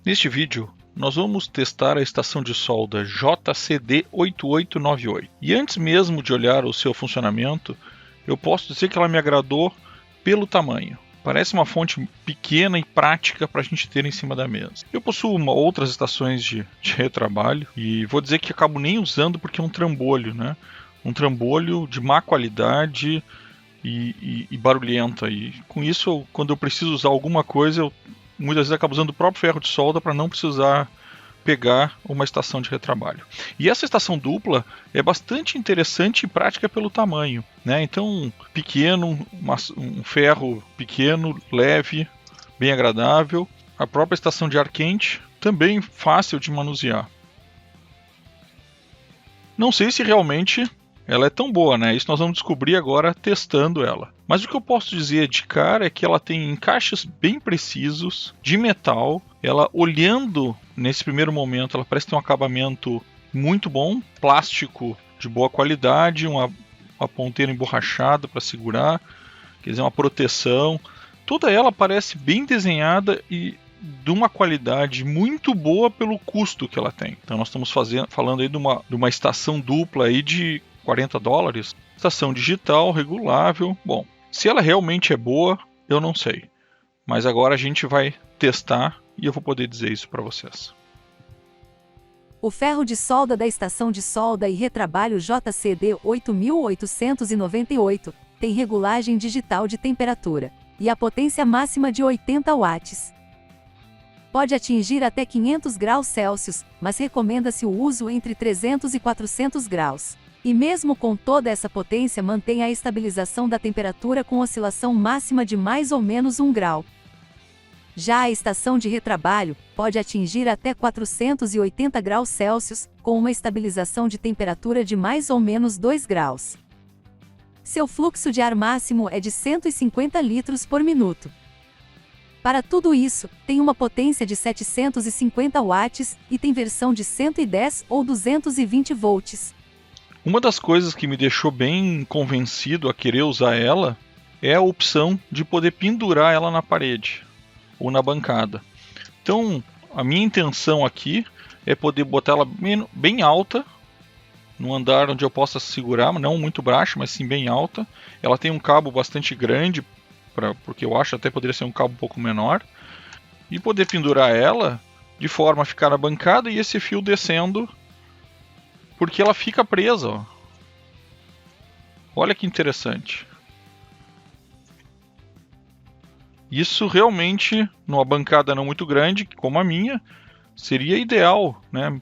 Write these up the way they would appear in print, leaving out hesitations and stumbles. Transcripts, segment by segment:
Neste vídeo, nós vamos testar a estação de solda JCD8898. E antes mesmo de olhar o seu funcionamento, eu posso dizer que ela me agradou pelo tamanho. Parece uma fonte pequena e prática para a gente ter em cima da mesa. Eu possuo outras estações de retrabalho e vou dizer que acabo nem usando porque é um trambolho, né? Um trambolho de má qualidade e barulhenta. E com isso, quando eu preciso usar alguma coisa, eu muitas vezes acabo usando o próprio ferro de solda para não precisar pegar uma estação de retrabalho. E essa estação dupla é bastante interessante e prática pelo tamanho, né? Então, pequeno, um ferro pequeno, leve, bem agradável. A própria estação de ar quente, também fácil de manusear. Não sei se realmente ela é tão boa, né? Isso nós vamos descobrir agora testando ela. Mas o que eu posso dizer de cara é que ela tem encaixes bem precisos, de metal. Ela, olhando nesse primeiro momento, ela parece ter um acabamento muito bom, plástico de boa qualidade, uma ponteira emborrachada para segurar, quer dizer, uma proteção. Toda ela parece bem desenhada e de uma qualidade muito boa pelo custo que ela tem. Então nós estamos falando aí de uma estação dupla aí de $40. Estação digital, regulável. Bom, se ela realmente é boa, eu não sei. Mas agora a gente vai testar e eu vou poder dizer isso para vocês. O ferro de solda da estação de solda e retrabalho JCD 8898 tem regulagem digital de temperatura e a potência máxima de 80 watts. Pode atingir até 500 graus Celsius, mas recomenda-se o uso entre 300 e 400 graus. E mesmo com toda essa potência mantém a estabilização da temperatura com oscilação máxima de mais ou menos 1 grau. Já a estação de retrabalho pode atingir até 480 graus Celsius, com uma estabilização de temperatura de mais ou menos 2 graus. Seu fluxo de ar máximo é de 150 litros por minuto. Para tudo isso, tem uma potência de 750 watts e tem versão de 110 ou 220 volts. Uma das coisas que me deixou bem convencido a querer usar ela é a opção de poder pendurar ela na parede ou na bancada. Então, a minha intenção aqui é poder botar ela bem alta, num andar onde eu possa segurar, não muito baixo, mas sim bem alta. Ela tem um cabo bastante grande, porque eu acho até poderia ser um cabo um pouco menor, e poder pendurar ela de forma a ficar na bancada e esse fio descendo, porque ela fica presa. Ó. Olha que interessante. Isso realmente, numa bancada não muito grande, como a minha, seria ideal, né?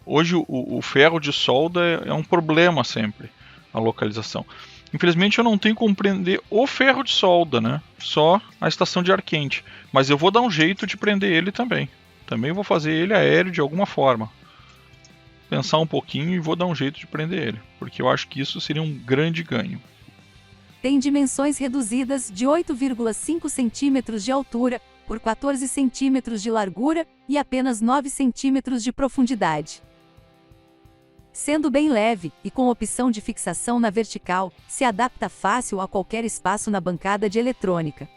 Hoje o ferro de solda é um problema sempre, a localização. Infelizmente eu não tenho como prender o ferro de solda, né? Só a estação de ar quente. Mas eu vou dar um jeito de prender ele também. Também vou fazer ele aéreo de alguma forma. Pensar um pouquinho e vou dar um jeito de prender ele, porque eu acho que isso seria um grande ganho. Tem dimensões reduzidas de 8,5 cm de altura por 14 cm de largura e apenas 9 cm de profundidade. Sendo bem leve e com opção de fixação na vertical, se adapta fácil a qualquer espaço na bancada de eletrônica.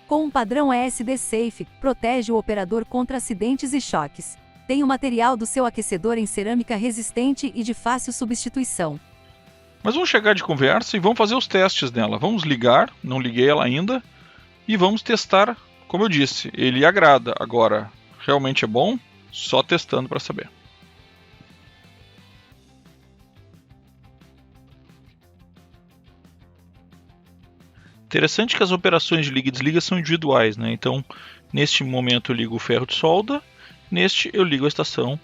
Com um padrão ESD Safe, protege o operador contra acidentes e choques. Tem o material do seu aquecedor em cerâmica resistente e de fácil substituição. Mas vamos chegar de conversa e vamos fazer os testes dela. Vamos ligar, não liguei ela ainda, e vamos testar, como eu disse, ele agrada. Agora, realmente é bom? Só testando para saber. Interessante que as operações de liga e desliga são individuais, né? Então, neste momento eu ligo o ferro de solda, neste eu ligo a estação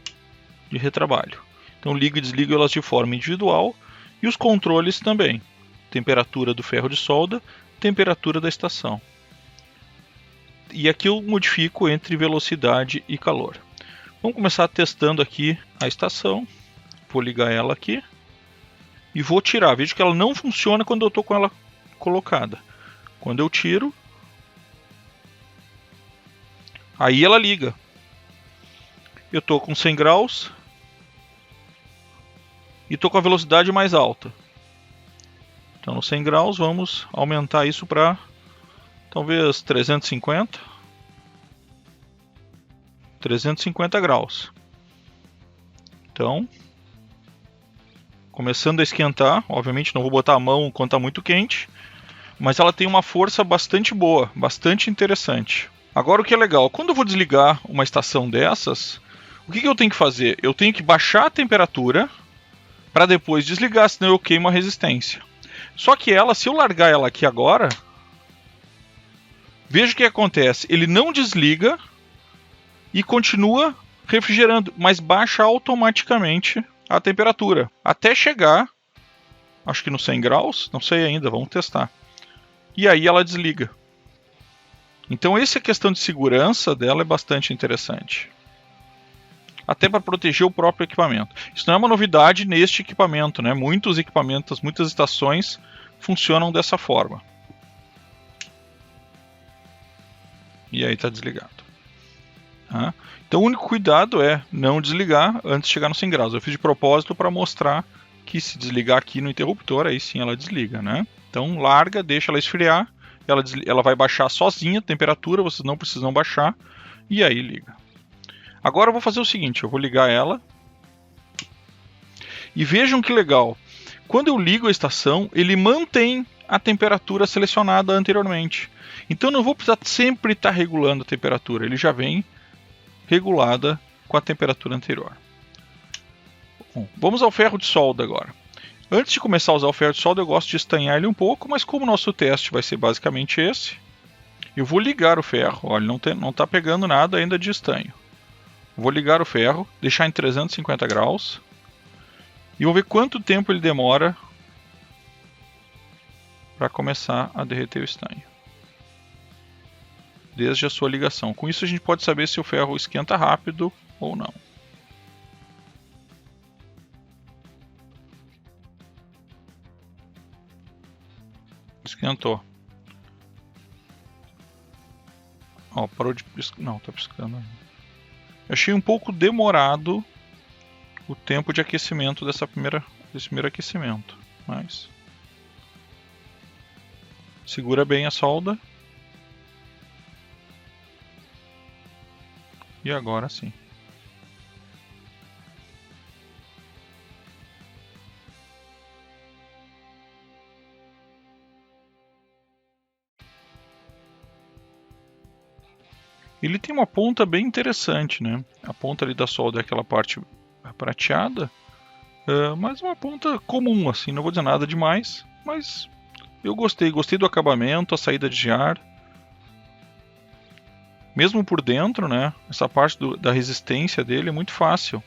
de retrabalho. Então ligo e desligo elas de forma individual e os controles também. Temperatura do ferro de solda, temperatura da estação. E aqui eu modifico entre velocidade e calor. Vamos começar testando aqui a estação. Vou ligar ela aqui e vou tirar. Vejo que ela não funciona quando eu estou com ela colocada. Quando eu tiro, aí ela liga. Eu estou com 100 graus e estou com a velocidade mais alta. Então, nos 100 graus, vamos aumentar isso para talvez 350. 350 graus. Então, começando a esquentar, obviamente não vou botar a mão quando está muito quente, mas ela tem uma força bastante boa, bastante interessante. Agora o que é legal, quando eu vou desligar uma estação dessas, o que eu tenho que fazer? Eu tenho que baixar a temperatura para depois desligar, senão eu queimo a resistência. Só que ela, se eu largar ela aqui agora, veja o que acontece. Ele não desliga e continua refrigerando, mas baixa automaticamente a temperatura. Até chegar, acho que no 100 graus, não sei ainda, vamos testar. E aí ela desliga. Então essa questão de segurança dela é bastante interessante. Até para proteger o próprio equipamento. Isso não é uma novidade neste equipamento, né? Muitos equipamentos, muitas estações funcionam dessa forma. E aí está desligado. Então o único cuidado é não desligar antes de chegar no 100 graus. Eu fiz de propósito para mostrar que se desligar aqui no interruptor, aí sim ela desliga, né? Então larga, deixa ela esfriar, ela vai baixar sozinha a temperatura, vocês não precisam baixar, e aí liga. Agora eu vou fazer o seguinte, eu vou ligar ela. E vejam que legal, quando eu ligo a estação, ele mantém a temperatura selecionada anteriormente. Então eu não vou precisar sempre estar regulando a temperatura, ele já vem regulada com a temperatura anterior. Bom, vamos ao ferro de solda agora. Antes de começar a usar o ferro de solda, eu gosto de estanhar ele um pouco, mas como o nosso teste vai ser basicamente esse, eu vou ligar o ferro. Olha, não está pegando nada ainda de estanho. Vou ligar o ferro, deixar em 350 graus e vou ver quanto tempo ele demora para começar a derreter o estanho. Desde a sua ligação. Com isso a gente pode saber se o ferro esquenta rápido ou não. Esquentou. Ó, parou de piscar. Não, tá piscando. Eu achei um pouco demorado o tempo de aquecimento desse primeiro aquecimento. Mas segura bem a solda. E agora sim. Ele tem uma ponta bem interessante, né? A ponta ali da solda é aquela parte prateada, mas uma ponta comum, assim, não vou dizer nada demais, mas eu gostei do acabamento, a saída de ar. Mesmo por dentro, né? Essa parte da resistência dele é muito fácil.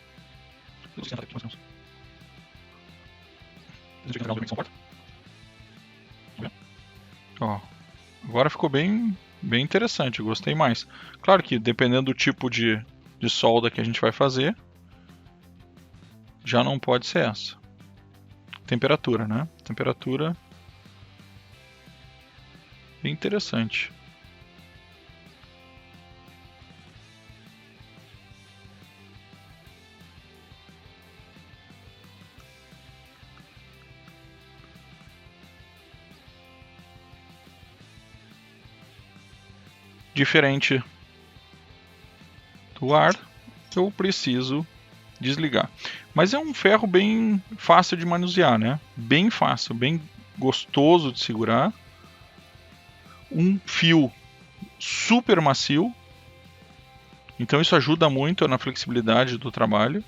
Ó, agora ficou bem interessante, eu gostei mais. Claro que dependendo do tipo de solda que a gente vai fazer, já não pode ser essa. Temperatura, né? Temperatura bem interessante. Diferente do ar, eu preciso desligar. Mas é um ferro bem fácil de manusear, né? Bem fácil, bem gostoso de segurar. Um fio super macio. Então isso ajuda muito na flexibilidade do trabalho.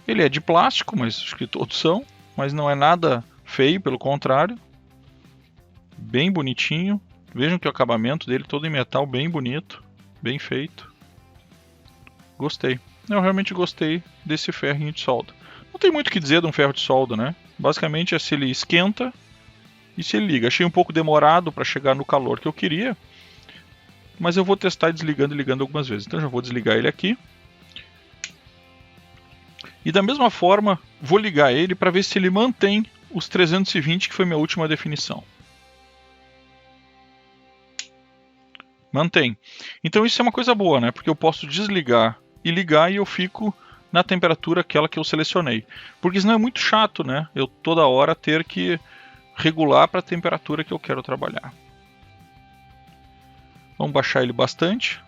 Ele é de plástico, mas acho que todos são. Mas não é nada feio, pelo contrário. Bem bonitinho. Vejam que o acabamento dele todo em metal, bem bonito, bem feito. Gostei. Eu realmente gostei desse ferrinho de solda. Não tem muito o que dizer de um ferro de solda, né? Basicamente é se ele esquenta e se ele liga. Achei um pouco demorado para chegar no calor que eu queria, mas eu vou testar desligando e ligando algumas vezes. Então já vou desligar ele aqui. E da mesma forma, vou ligar ele para ver se ele mantém os 320, que foi minha última definição. Mantém. Então isso é uma coisa boa, né? Porque eu posso desligar e ligar e eu fico na temperatura aquela que eu selecionei. Porque senão é muito chato, né? Eu toda hora ter que regular para a temperatura que eu quero trabalhar. Vamos baixar ele bastante.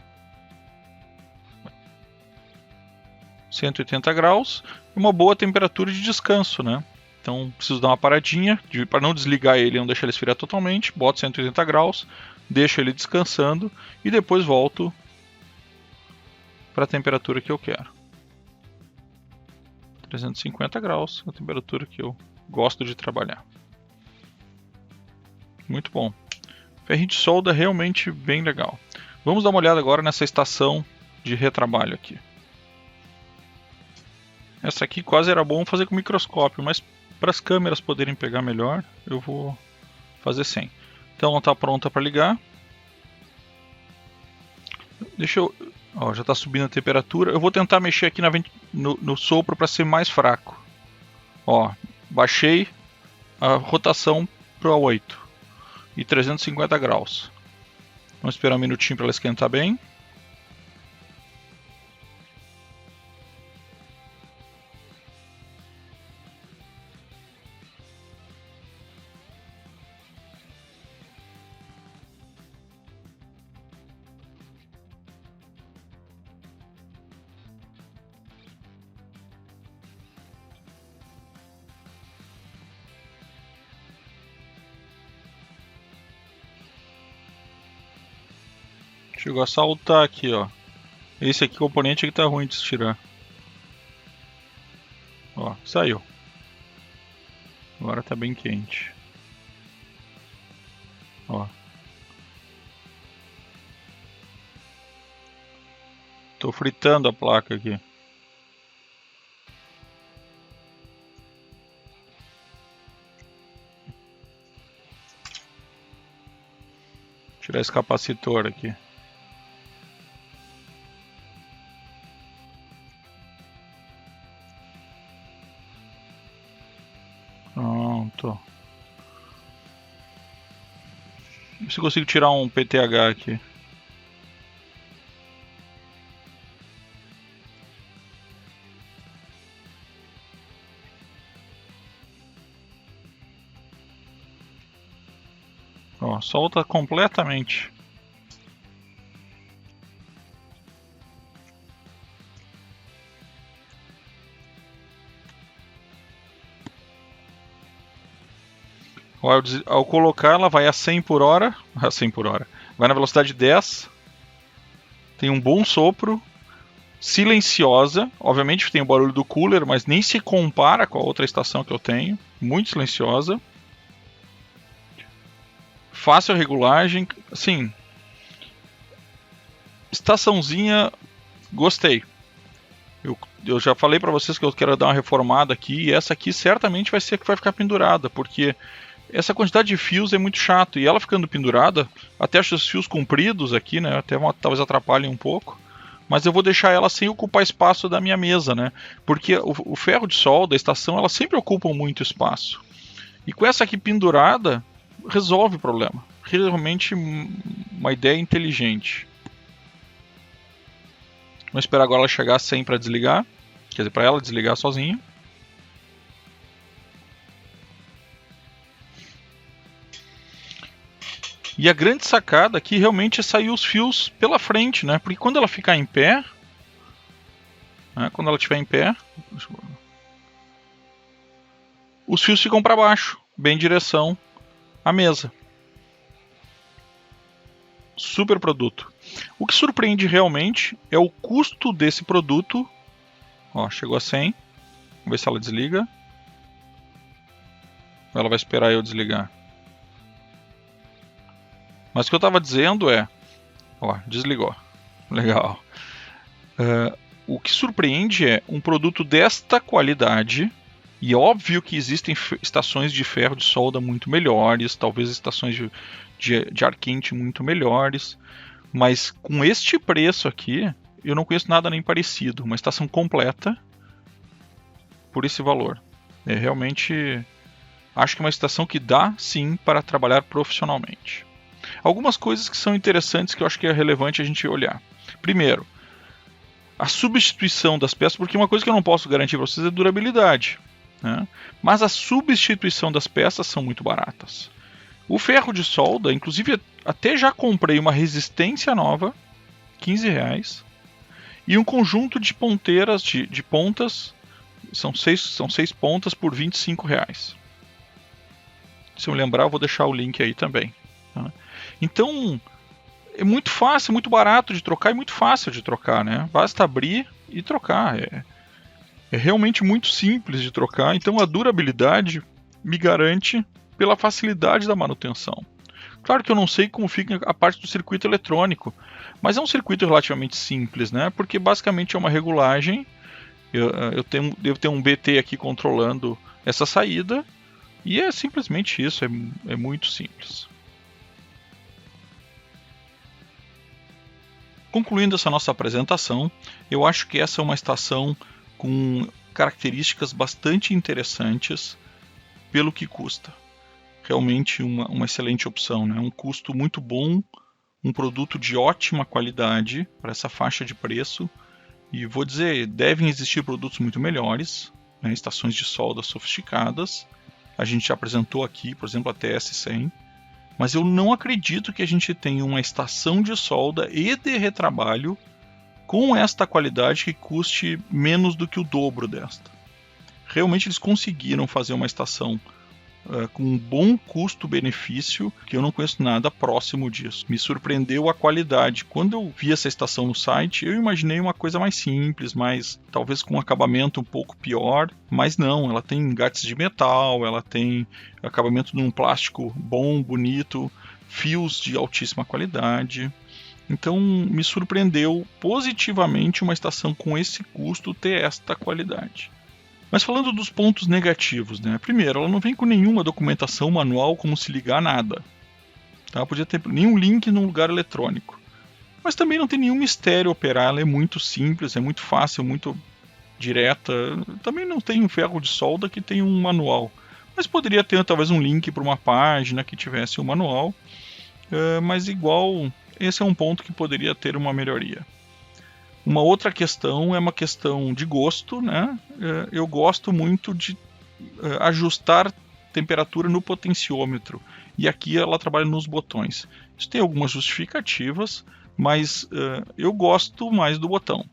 180 graus, uma boa temperatura de descanso, né? Então preciso dar uma paradinha, para não desligar ele e não deixar ele esfriar totalmente, boto 180 graus, deixo ele descansando e depois volto para a temperatura que eu quero. 350 graus, a temperatura que eu gosto de trabalhar. Muito bom. Ferrinho de solda realmente bem legal. Vamos dar uma olhada agora nessa estação de retrabalho aqui. Essa aqui quase era bom fazer com microscópio, mas para as câmeras poderem pegar melhor, eu vou fazer sem. Então ela está pronta para ligar. Deixa eu... Ó, já está subindo a temperatura. Eu vou tentar mexer aqui no sopro para ser mais fraco. Ó, baixei a rotação para 8 e 350 graus. Vamos esperar um minutinho para ela esquentar bem. Chegou a saltar aqui, ó. Esse aqui, componente, aqui tá ruim de se tirar. Ó, saiu. Agora tá bem quente. Ó. Tô fritando a placa aqui. Tirar esse capacitor aqui. Pronto. Vê se eu consigo tirar um PTH aqui. Ó, solta completamente. Ao colocar, ela vai a 100 por hora. A 100 por hora. Vai na velocidade 10. Tem um bom sopro. Silenciosa. Obviamente tem o barulho do cooler, mas nem se compara com a outra estação que eu tenho. Muito silenciosa. Fácil regulagem. Assim. Estaçãozinha. Gostei. Eu já falei para vocês que eu quero dar uma reformada aqui. E essa aqui certamente vai ser a que vai ficar pendurada. Porque essa quantidade de fios é muito chato, e ela ficando pendurada, até acho os fios compridos aqui, né, até talvez atrapalhem um pouco, mas eu vou deixar ela sem ocupar espaço da minha mesa, né, porque o ferro de solda, a estação, ela sempre ocupa muito espaço, e com essa aqui pendurada, resolve o problema, realmente uma ideia inteligente. Vamos esperar agora ela chegar a 100 para desligar, quer dizer, para ela desligar sozinha. E a grande sacada aqui realmente é sair os fios pela frente, né? Porque quando ela ficar em pé, né? Quando ela estiver em pé, os fios ficam para baixo, bem em direção à mesa. Super produto. O que surpreende realmente é o custo desse produto. Ó, chegou a 100. Vamos ver se ela desliga. Ela vai esperar eu desligar. Mas o que eu estava dizendo é... Ó, desligou. Legal. O que surpreende é um produto desta qualidade. E óbvio que existem estações de ferro de solda muito melhores. Talvez estações de ar quente muito melhores. Mas com este preço aqui, eu não conheço nada nem parecido. Uma estação completa por esse valor. É realmente... Acho que é uma estação que dá, sim, para trabalhar profissionalmente. Algumas coisas que são interessantes que eu acho que é relevante a gente olhar. Primeiro, a substituição das peças, porque uma coisa que eu não posso garantir para vocês é durabilidade, né? Mas a substituição das peças são muito baratas. O ferro de solda, inclusive até já comprei uma resistência nova, R$15, e um conjunto de ponteiras, de pontas, são seis pontas por R$25. Se eu lembrar, eu vou deixar o link aí também. Tá? Então, é muito fácil, muito barato de trocar e muito fácil de trocar, né? Basta abrir e trocar. É realmente muito simples de trocar, então a durabilidade me garante pela facilidade da manutenção. Claro que eu não sei como fica a parte do circuito eletrônico, mas é um circuito relativamente simples, né? Porque basicamente é uma regulagem. Devo ter um BT aqui controlando essa saída, e é simplesmente isso, é muito simples. Concluindo essa nossa apresentação, eu acho que essa é uma estação com características bastante interessantes pelo que custa. Realmente uma excelente opção, né? Um custo muito bom, um produto de ótima qualidade para essa faixa de preço. E vou dizer, devem existir produtos muito melhores, né? Estações de solda sofisticadas. A gente já apresentou aqui, por exemplo, a TS100. Mas eu não acredito que a gente tenha uma estação de solda e de retrabalho com esta qualidade que custe menos do que o dobro desta. Realmente eles conseguiram fazer uma estação com um bom custo-benefício, que eu não conheço nada próximo disso. Me surpreendeu a qualidade. Quando eu vi essa estação no site, eu imaginei uma coisa mais simples, talvez com um acabamento um pouco pior, mas não, ela tem engates de metal, ela tem acabamento num plástico bom, bonito, fios de altíssima qualidade. Então me surpreendeu positivamente uma estação com esse custo ter esta qualidade. Mas falando dos pontos negativos, né? Primeiro, ela não vem com nenhuma documentação manual como se ligar a nada. Tá? Podia ter nenhum link num lugar eletrônico. Mas também não tem nenhum mistério operar, ela é muito simples, é muito fácil, muito direta. Também não tem um ferro de solda que tem um manual. Mas poderia ter talvez um link para uma página que tivesse um manual. Mas igual, esse é um ponto que poderia ter uma melhoria. Uma outra questão é uma questão de gosto, né? Eu gosto muito de ajustar temperatura no potenciômetro, e aqui ela trabalha nos botões. Isso tem algumas justificativas, mas eu gosto mais do botão.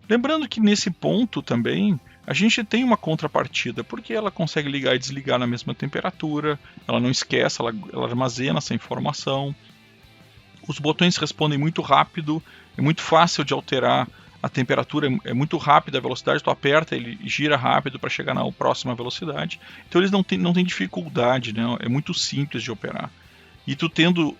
Lembrando que nesse ponto também a gente tem uma contrapartida, porque ela consegue ligar e desligar na mesma temperatura, ela não esquece, ela armazena essa informação. Os botões respondem muito rápido, é muito fácil de alterar a temperatura, é muito rápida a velocidade, tu aperta, ele gira rápido para chegar na próxima velocidade. Então eles não têm dificuldade, né? É muito simples de operar. E tu tendo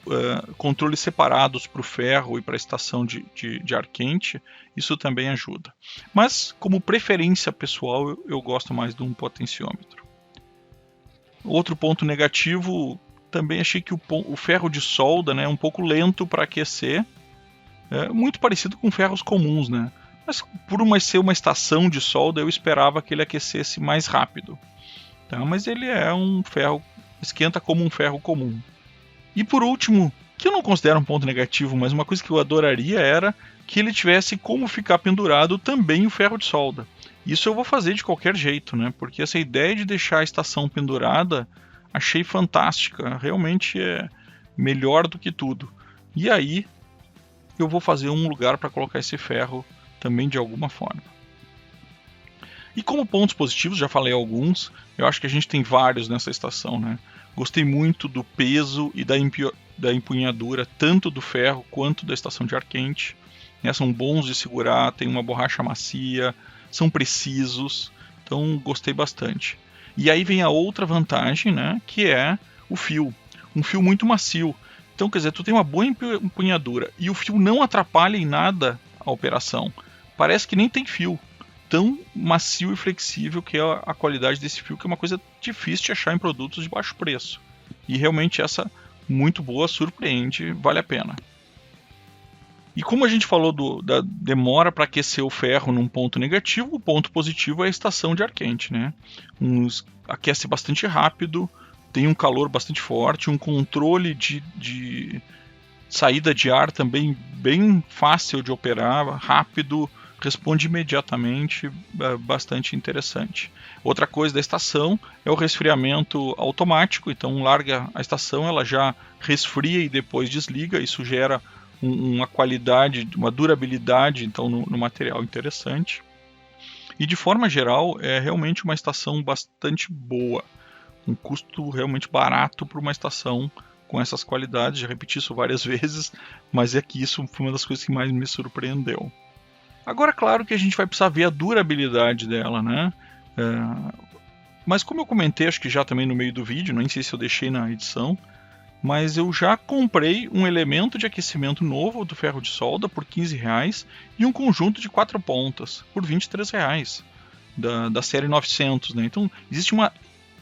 controles separados para o ferro e para a estação de ar quente, isso também ajuda. Mas como preferência pessoal, eu gosto mais de um potenciômetro. Outro ponto negativo, também achei que o ferro de solda, né, é um pouco lento para aquecer, muito parecido com ferros comuns, né? Mas por ser uma estação de solda, eu esperava que ele aquecesse mais rápido. Tá? Mas ele é um ferro, esquenta como um ferro comum. E por último, que eu não considero um ponto negativo, mas uma coisa que eu adoraria era que ele tivesse como ficar pendurado também o ferro de solda. Isso eu vou fazer de qualquer jeito, né? Porque essa ideia de deixar a estação pendurada achei fantástica, realmente é melhor do que tudo. E aí eu vou fazer um lugar para colocar esse ferro também de alguma forma. E como pontos positivos, já falei alguns, eu acho que a gente tem vários nessa estação, né? Gostei muito do peso e da empunhadura, tanto do ferro quanto da estação de ar quente. São bons de segurar, tem uma borracha macia, são precisos, então gostei bastante. E aí vem a outra vantagem, né, que é o fio. Um fio muito macio. Então, quer dizer, tu tem uma boa empunhadura e o fio não atrapalha em nada a operação. Parece que nem tem fio. Tão macio e flexível que é a qualidade desse fio, que é uma coisa difícil de achar em produtos de baixo preço. E realmente essa, muito boa, surpreende, vale a pena. E como a gente falou da demora para aquecer o ferro num ponto negativo, o ponto positivo é a estação de ar quente, né? Aquece bastante rápido, tem um calor bastante forte, um controle de saída de ar também bem fácil de operar, rápido, responde imediatamente, bastante interessante. Outra coisa da estação é o resfriamento automático, então larga a estação, ela já resfria e depois desliga, isso gera uma qualidade, uma durabilidade então no material interessante. E de forma geral é realmente uma estação bastante boa, um custo realmente barato para uma estação com essas qualidades. Já repeti isso várias vezes, mas é que isso foi uma das coisas que mais me surpreendeu. Agora, claro que a gente vai precisar ver a durabilidade dela, né? Mas como eu comentei, acho que já também no meio do vídeo, nem sei se eu deixei na edição, mas eu já comprei um elemento de aquecimento novo do ferro de solda por R$15 e um conjunto de 4 pontas por R$23 da série 900, né? Então existe uma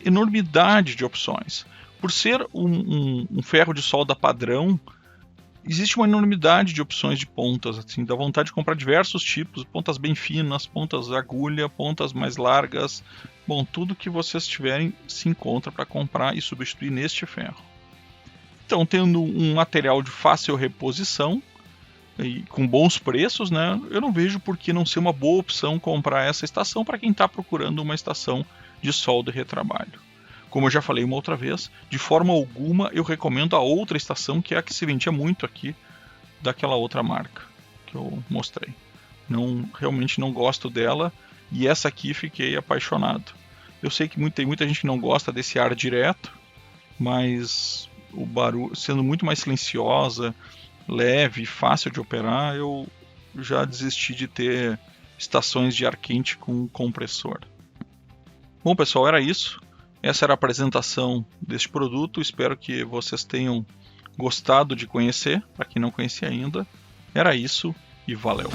enormidade de opções. Por ser um ferro de solda padrão, existe uma enormidade de opções de pontas, assim, dá vontade de comprar diversos tipos, pontas bem finas, pontas agulha, pontas mais largas. Bom, tudo que vocês tiverem se encontra para comprar e substituir neste ferro. Então, tendo um material de fácil reposição e com bons preços, né, eu não vejo por que não ser uma boa opção comprar essa estação para quem está procurando uma estação de solda e retrabalho. Como eu já falei uma outra vez, de forma alguma eu recomendo a outra estação, que é a que se vendia muito aqui, daquela outra marca que eu mostrei. Realmente não gosto dela, e essa aqui fiquei apaixonado. Eu sei que tem muita gente que não gosta desse ar direto, mas o barulho, sendo muito mais silenciosa, leve, fácil de operar, eu já desisti de ter estações de ar quente com compressor. Bom, pessoal, era isso. Essa era a apresentação deste produto, espero que vocês tenham gostado de conhecer, para quem não conhecia ainda. Era isso e valeu!